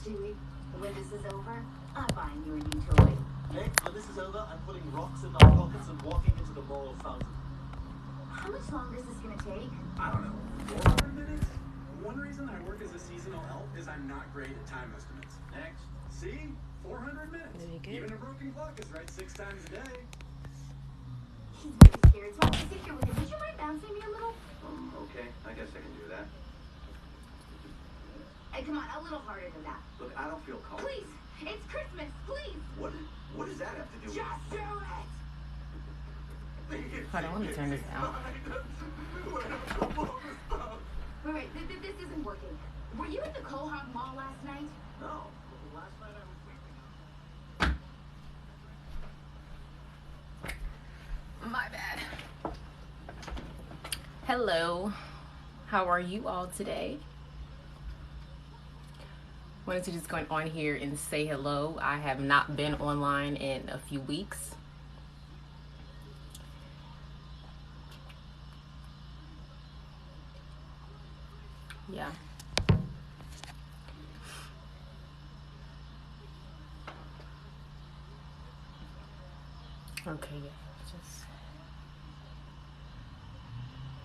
Stewie. When this is over, I'm buying you a new toy. Hey, when this is over, I'm putting rocks in my pockets and walking into the moral fountain. How much longer is this gonna take? I don't know, 400 minutes? One reason I work as a seasonal elf is I'm not great at time estimates. Next. See? 400 minutes. Even a broken clock is right 6 times a day. He's very scared, so I'll sit here with him. Would you mind bouncing me a little? Okay, I guess I can do that. Hey, come on, a little harder than that. Look, I don't feel cold. Please! It's Christmas, please! What does that have to do with Just do it! Hold on, let me turn this down. Wait, this isn't working. Were you at the Quahog Mall last night? No, last night I was sleeping. My bad. Hello. How are you all today? Wanted to just go on here and say hello. I have not been online in a few weeks. Yeah. Okay, yeah. Just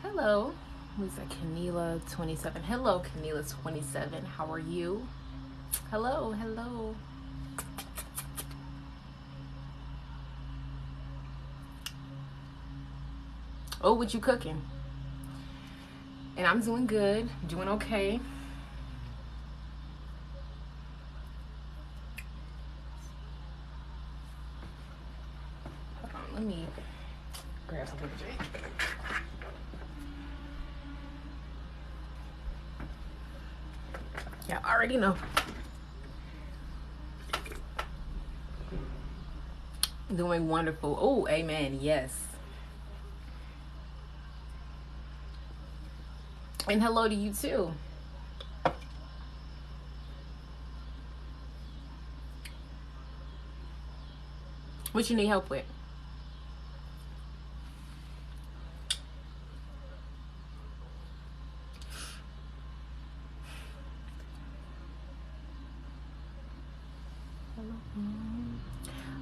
hello. Who's that? Keneela 27. Hello, Keneela 27. How are you? Hello, hello. Oh, what you cooking? And I'm doing good, doing okay. Hold on, let me grab something to drink. Yeah, I already know. Doing wonderful. Oh, amen. Yes. And hello to you too. What you need help with?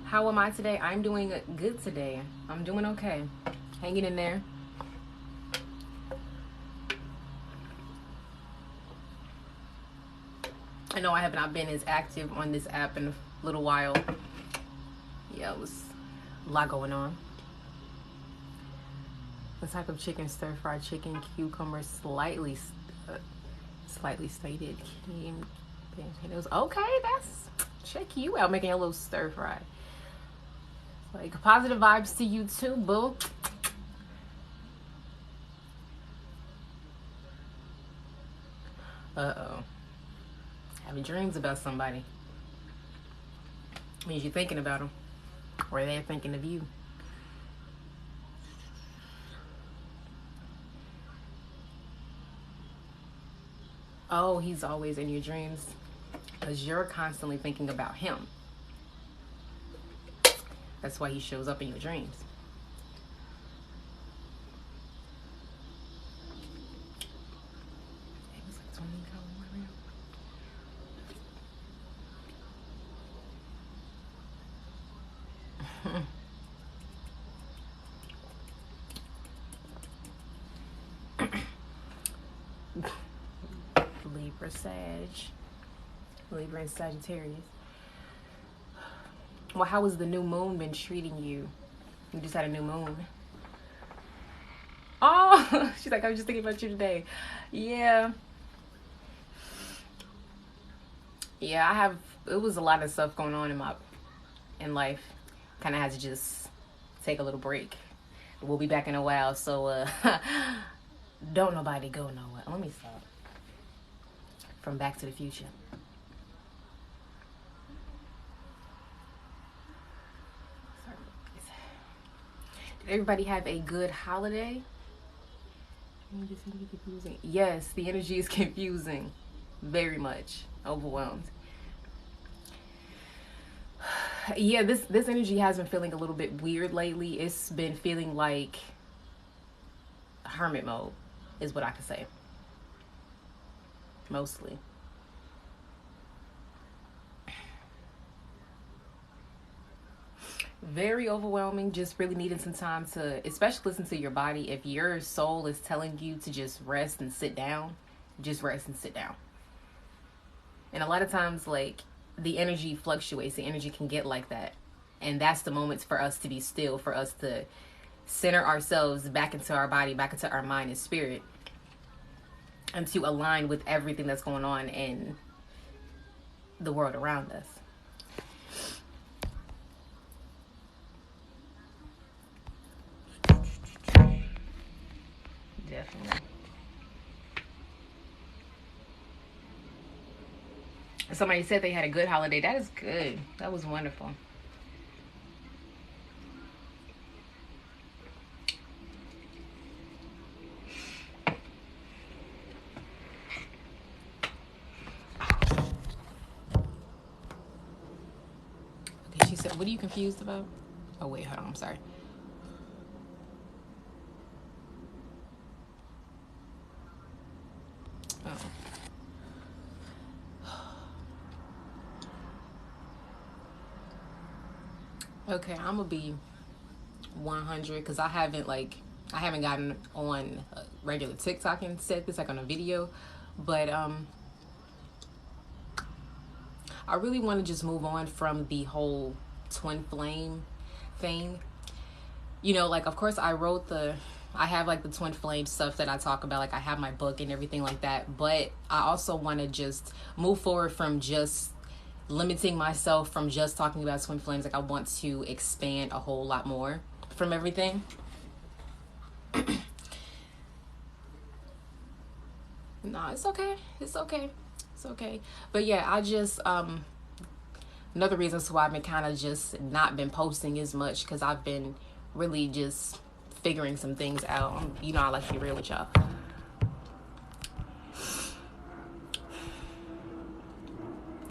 How am I today? I'm doing good today. I'm doing okay. Hanging in there. I know I have not been as active on this app in a little while. Yeah, it was a lot going on. The type of chicken, stir-fried chicken, cucumber, slightly stated. Okay, that's, check you out, making a little stir-fry. Like, positive vibes to you too, boo. Uh-oh. Having dreams about somebody means you're thinking about them, or they're thinking of you. Oh, he's always in your dreams because you're constantly thinking about him. That's why he shows up in your dreams. Libra and Sagittarius. Well, how has the new moon been treating you? You just had a new moon. Oh, she's like, I was just thinking about you today. Yeah. Yeah, I have, it was a lot of stuff going on in life. Kind of had to just take a little break. We'll be back in a while, so don't nobody go nowhere. Let me stop. From Back to the Future. Did everybody have a good holiday? Yes, the energy is confusing. Very much. Overwhelmed. Yeah, this energy has been feeling a little bit weird lately. It's been feeling like hermit mode is what I could say. Mostly. very overwhelming. Just really needing some time to, especially listen to your body. If your soul is telling you to just rest and sit down, just rest and sit down. And a lot of times, like, the energy fluctuates. The energy can get like that. And that's the moments for us to be still, for us to center ourselves back into our body, back into our mind and spirit, and to align with everything that's going on in the world around us. Definitely. Somebody said they had a good holiday. That is good. That was wonderful. Okay, she said, what are you confused about? Oh, wait, hold on. I'm sorry. Oh. Okay, I'm gonna be 100 because I haven't gotten on regular TikTok and said this like on a video, but I really want to just move on from the whole twin flame thing. You know, like, of course I have like the twin flame stuff that I talk about, like I have my book and everything like that, but I also want to just move forward from just limiting myself from just talking about twin flames. Like, I want to expand a whole lot more from everything. No, it's okay. It's okay. It's okay. But yeah, I just, another reason why I've been kind of just not been posting as much, because I've been really just figuring some things out. You know, I like to be real with y'all.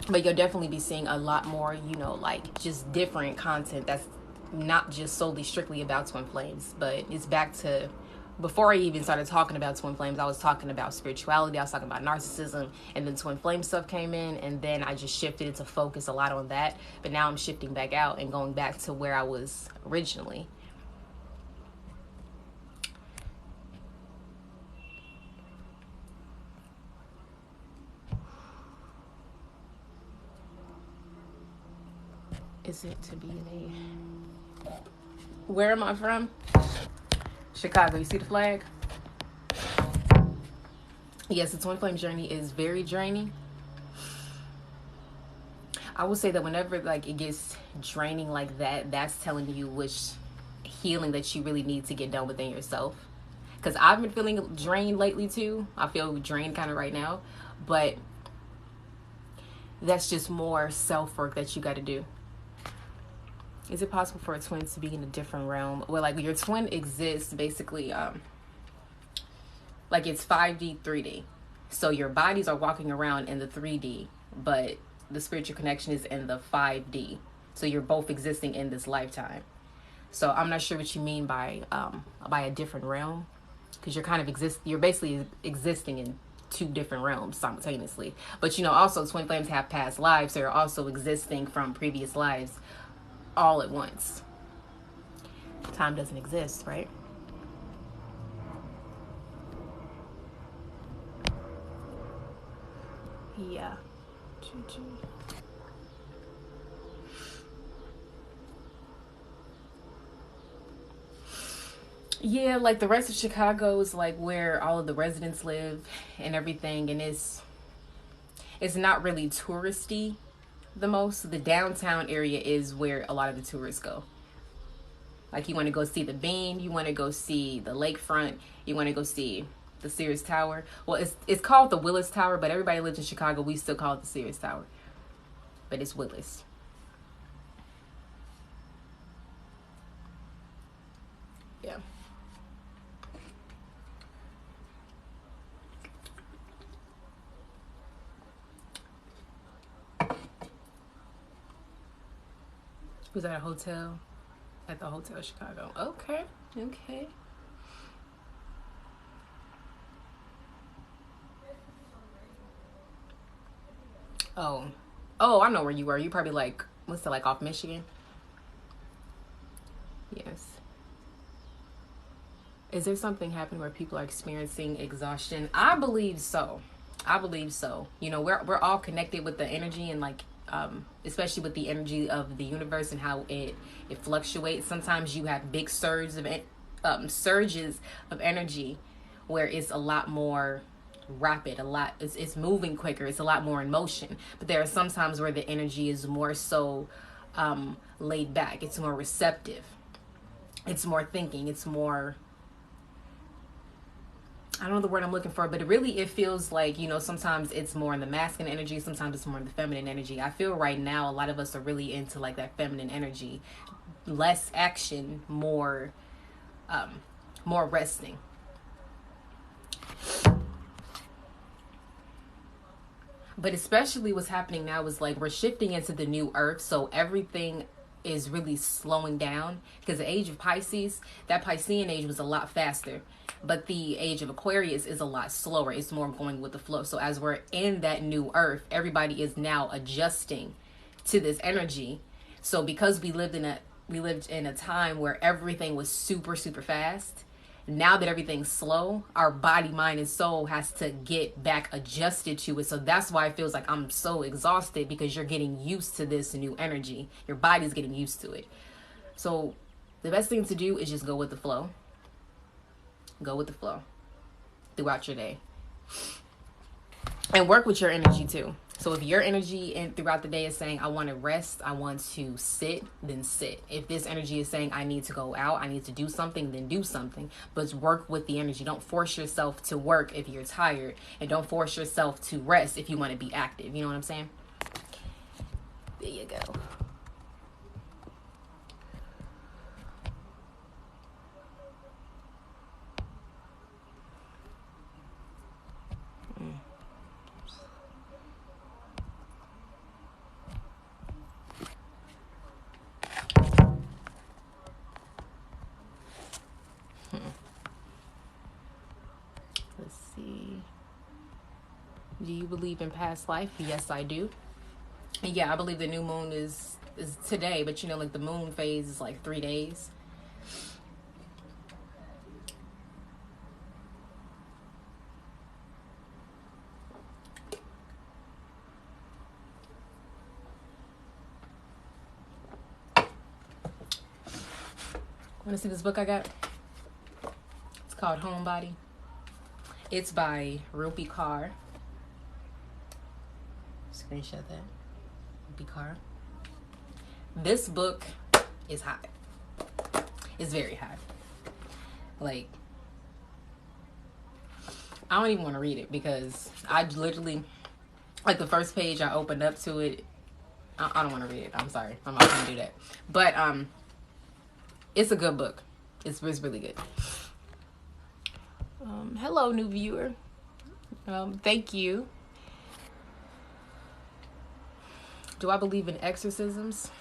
But you'll definitely be seeing a lot more, you know, like just different content that's not just solely strictly about twin flames. But it's back to, before I even started talking about twin flames, I was talking about spirituality, I was talking about narcissism, and then twin flame stuff came in, and then I just shifted it to focus a lot on that. But now I'm shifting back out and going back to where I was originally. Is it to be a... Where am I from? Chicago. You see the flag? Yes, the twin flame journey is very draining. I will say that whenever like it gets draining like that, that's telling you which healing that you really need to get done within yourself. Because I've been feeling drained lately too. I feel drained kind of right now. But that's just more self-work that you got to do. Is it possible for a twin to be in a different realm? Well, like, your twin exists basically, like, it's 5D, 3D. So your bodies are walking around in the 3D, but the spiritual connection is in the 5D. So you're both existing in this lifetime. So I'm not sure what you mean by a different realm, because you're basically existing in two different realms simultaneously. But, you know, also twin flames have past lives. So you're also existing from previous lives all at once. Time doesn't exist, right? Yeah. Yeah, like the rest of Chicago is like where all of the residents live and everything, and it's not really touristy. The most, the downtown area is where a lot of the tourists go. Like, you want to go see the Bean, you want to go see the lakefront, you want to go see the Sears Tower. Well, it's called the Willis Tower, but everybody lives in Chicago, we still call it the Sears Tower. But it's Willis. Yeah. Was at a hotel? At the Hotel Chicago. Okay. Okay. Oh, I know where you were. You probably like, what's it, like off Michigan? Yes. Is there something happening where people are experiencing exhaustion? I believe so. I believe so. You know, we're all connected with the energy, and like especially with the energy of the universe and how it fluctuates. Sometimes you have big surges of energy where it's a lot more rapid, it's moving quicker, it's a lot more in motion. But there are some times where the energy is more so laid back, it's more receptive, it's more thinking, it's more, I don't know the word I'm looking for, but it feels like, you know, sometimes it's more in the masculine energy, sometimes it's more in the feminine energy. I feel right now a lot of us are really into like that feminine energy, less action, more resting. But especially what's happening now is like we're shifting into the new earth, so everything is really slowing down, because the age of Pisces, that Piscean age was a lot faster, but the age of Aquarius is a lot slower. It's more going with the flow. So as we're in that new earth, everybody is now adjusting to this energy. So because we lived in a time where everything was super, super fast, now that everything's slow, our body, mind, and soul has to get back adjusted to it. So that's why it feels like I'm so exhausted, because you're getting used to this new energy. Your body's getting used to it. So the best thing to do is just go with the flow. Go with the flow throughout your day. And work with your energy too. So if your energy throughout the day is saying, I want to rest, I want to sit, then sit. If this energy is saying, I need to go out, I need to do something, then do something. But work with the energy. Don't force yourself to work if you're tired. And don't force yourself to rest if you want to be active. You know what I'm saying? There you go. Let's see. Do you believe in past life? Yes, I do. And yeah, I believe the new moon is today, but you know, like the moon phase is like 3 days. Want to see this book I got? It's called Homebody. It's by Rupi Kaur. Screenshot that. Rupi Kaur. This book is hot. It's very hot. Like, I don't even want to read it, because I literally, like the first page I opened up to it, I don't want to read it. I'm sorry. I'm not going to do that. But it's a good book. It's really good. Hello, new viewer. Thank you. Do I believe in exorcisms?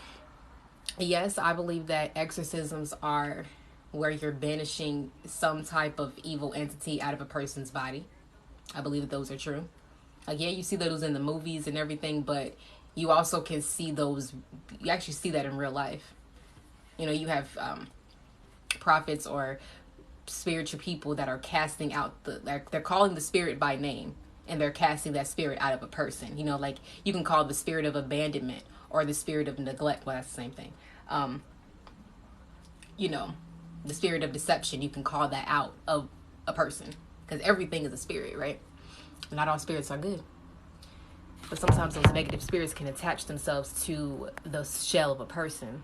Yes, I believe that exorcisms are where you're banishing some type of evil entity out of a person's body. I believe that those are true. Like, yeah, you see those in the movies and everything, but you also can see those, you actually see that in real life. You know, you have prophets or spiritual people that are casting out they're calling the spirit by name, and they're casting that spirit out of a person. You know, like you can call the spirit of abandonment or the spirit of neglect. Well, that's the same thing. You know, the spirit of deception, you can call that out of a person, because everything is a spirit, right? Not all spirits are good, but sometimes those negative spirits can attach themselves to the shell of a person.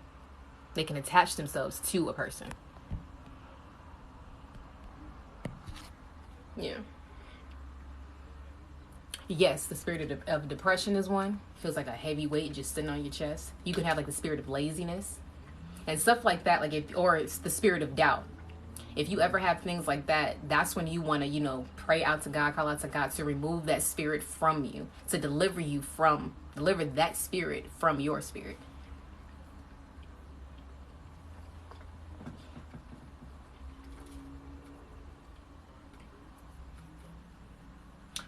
They can attach themselves to a person. Yeah. Yes, the spirit of depression is one. Feels like a heavy weight just sitting on your chest. You can have like the spirit of laziness and stuff like that. Like or it's the spirit of doubt. If you ever have things like that, that's when you want to, you know, pray out to God, call out to God to remove that spirit from you, to deliver that spirit from your spirit.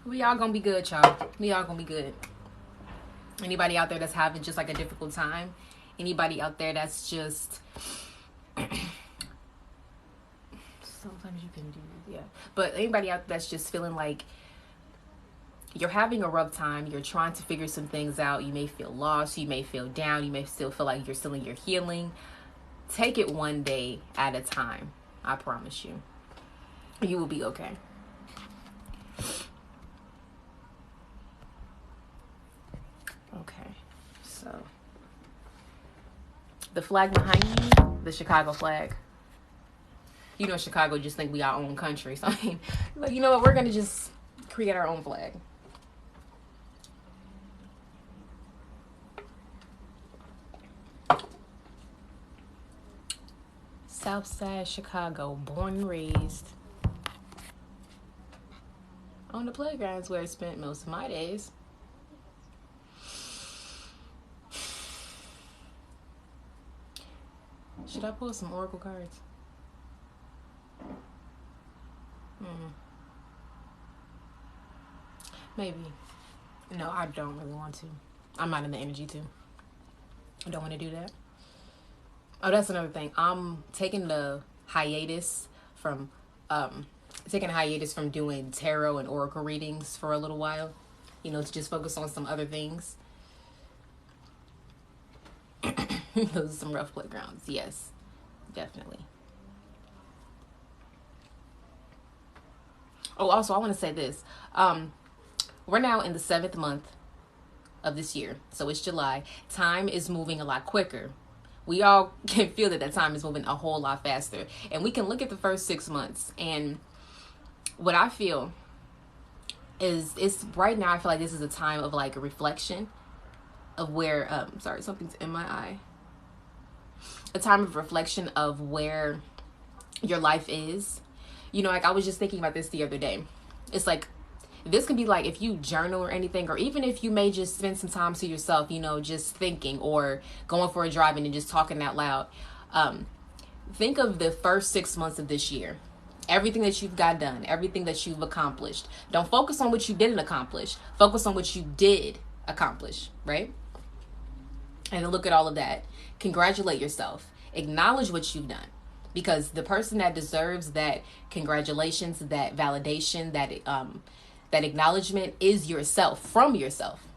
We all gonna be good, y'all. We all gonna be good. Anybody out there that's having just like a difficult time, anybody out there that's just Sometimes you can do, yeah. But anybody out that's just feeling like you're having a rough time, you're trying to figure some things out, you may feel lost, you may feel down, you may still feel like you're still in your healing. Take it one day at a time. I promise you. You will be okay. Okay, so the flag behind you, the Chicago flag. You know, Chicago just think we our own country. So I mean, like, you know what? We're gonna just create our own flag. Southside Chicago, born and raised. On the playgrounds where I spent most of my days. Should I pull some Oracle cards? Maybe. No, I don't really want to. I'm not in the energy to. I don't want to do that. Oh, that's another thing. I'm taking the hiatus from doing tarot and oracle readings for a little while. You know, to just focus on some other things. Those are some rough playgrounds. Yes, definitely. Oh, also, I want to say this. We're now in the 7th month of this year. So it's July. Time is moving a lot quicker. We all can feel that time is moving a whole lot faster. And we can look at the first 6 months. And what I feel is, it's right now, I feel like this is a time of like a reflection of where, sorry, something's in my eye. A time of reflection of where your life is. You know, like I was just thinking about this the other day. It's like, this can be like if you journal or anything, or even if you may just spend some time to yourself, you know, just thinking or going for a drive and just talking out loud. Think of the first 6 months of this year. Everything that you've got done, everything that you've accomplished. Don't focus on what you didn't accomplish. Focus on what you did accomplish, right? And then look at all of that. Congratulate yourself. Acknowledge what you've done. Because the person that deserves that congratulations, that validation, that acknowledgement is yourself, from yourself.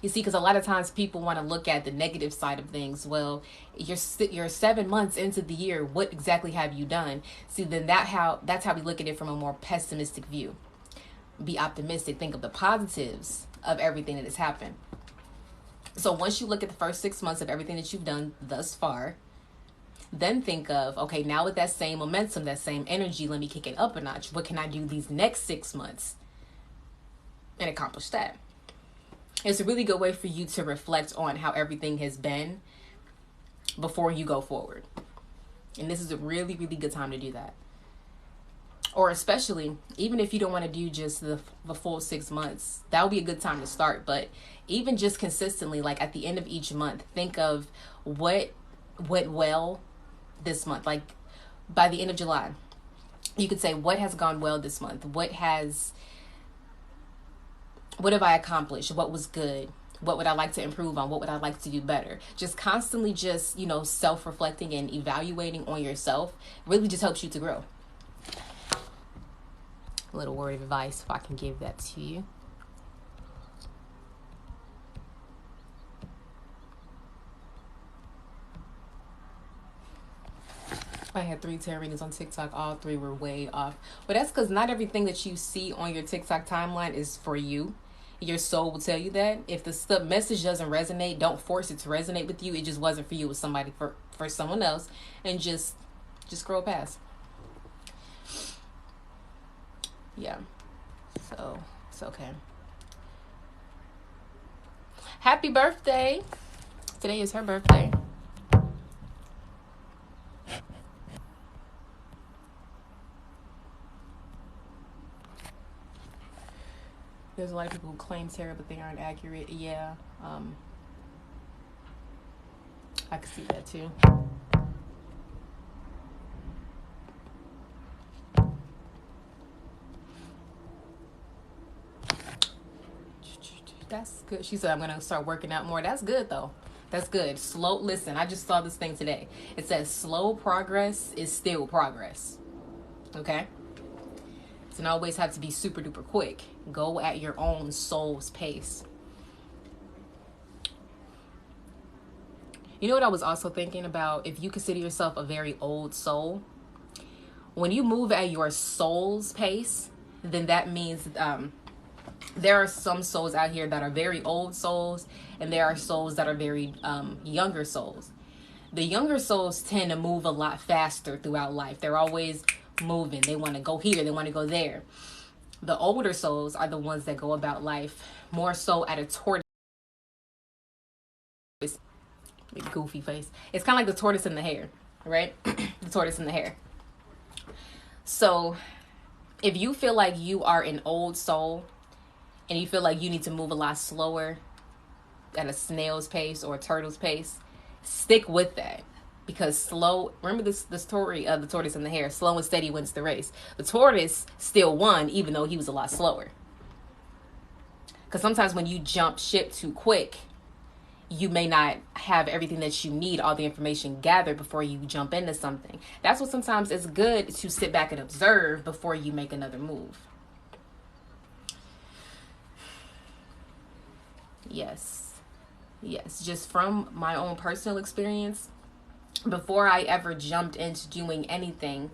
You see, because a lot of times people want to look at the negative side of things. Well, you're 7 months into the year. What exactly have you done? See, then that's how we look at it from a more pessimistic view. Be optimistic. Think of the positives of everything that has happened. So once you look at the first 6 months of everything that you've done thus far, then think of, okay, now with that same momentum, that same energy, let me kick it up a notch. What can I do these next 6 months and accomplish that? It's a really good way for you to reflect on how everything has been before you go forward. And this is a really, really good time to do that. Or especially, even if you don't want to do just the full 6 months, that would be a good time to start. But even just consistently, like at the end of each month, think of what went well this month. Like by the end of July, you could say, what has gone well this month? What have I accomplished? What was good? What would I like to improve on? What would I like to do better? Just constantly just, you know, self-reflecting and evaluating on yourself really just helps you to grow. A little word of advice, if I can give that to you. I had 3 tarot readings on TikTok. All 3 were way off. But that's because not everything that you see on your TikTok timeline is for you. Your soul will tell you that. If the message doesn't resonate, don't force it to resonate with you. It just wasn't for you. It was somebody for someone else. And just scroll past. Yeah. So, it's okay. Happy birthday. Today is her birthday. There's a lot of people who claim tarot, but they aren't accurate. Yeah. I can see that too. That's good. She said, I'm going to start working out more. That's good, though. That's good. Slow, listen, I just saw this thing today. It says slow progress is still progress. Okay? It doesn't always have to be super duper quick. Go at your own soul's pace. You know what I was also thinking about? If you consider yourself a very old soul, when you move at your soul's pace, then that means there are some souls out here that are very old souls, and there are souls that are very younger souls. The younger souls tend to move a lot faster throughout life. They're always moving. They want to go here. They want to go there. The older souls are the ones that go about life more so at a tortoise. Goofy face. It's kind of like the tortoise and the hare, right? The tortoise and the hare. So if you feel like you are an old soul and you feel like you need to move a lot slower at a snail's pace or a turtle's pace, stick with that. Because slow, remember this story of the tortoise and the hare, slow and steady wins the race. The tortoise still won even though he was a lot slower. Because sometimes when you jump ship too quick, you may not have everything that you need, all the information gathered before you jump into something. That's what sometimes it's good to sit back and observe before you make another move. Yes. Just from my own personal experience, before I ever jumped into doing anything,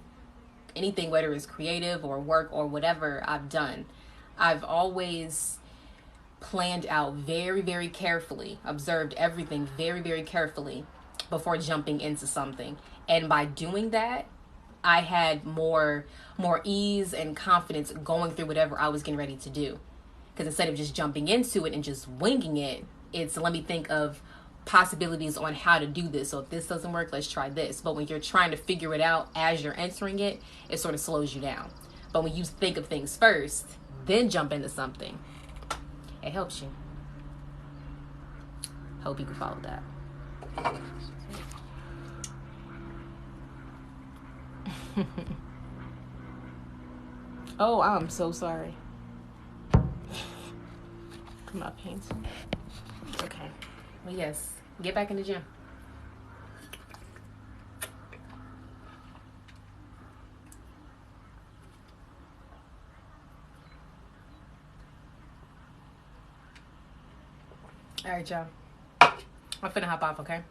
whether it's creative or work or whatever I've done, I've always planned out very, very carefully, observed everything very, very carefully before jumping into something. And by doing that, I had more ease and confidence going through whatever I was getting ready to do. Because instead of just jumping into it and just winging it, it's let me think of possibilities on how to do this. So if this doesn't work, let's try this. But when you're trying to figure it out as you're entering it, it sort of slows you down. But when you think of things first, then jump into something, it helps you. Hope you can follow that. Oh, I'm so sorry. Come on, paint. Okay. Well, yes. Get back in the gym. All right, y'all. I'm finna hop off, okay?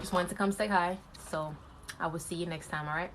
Just wanted to come say hi. So I will see you next time, all right?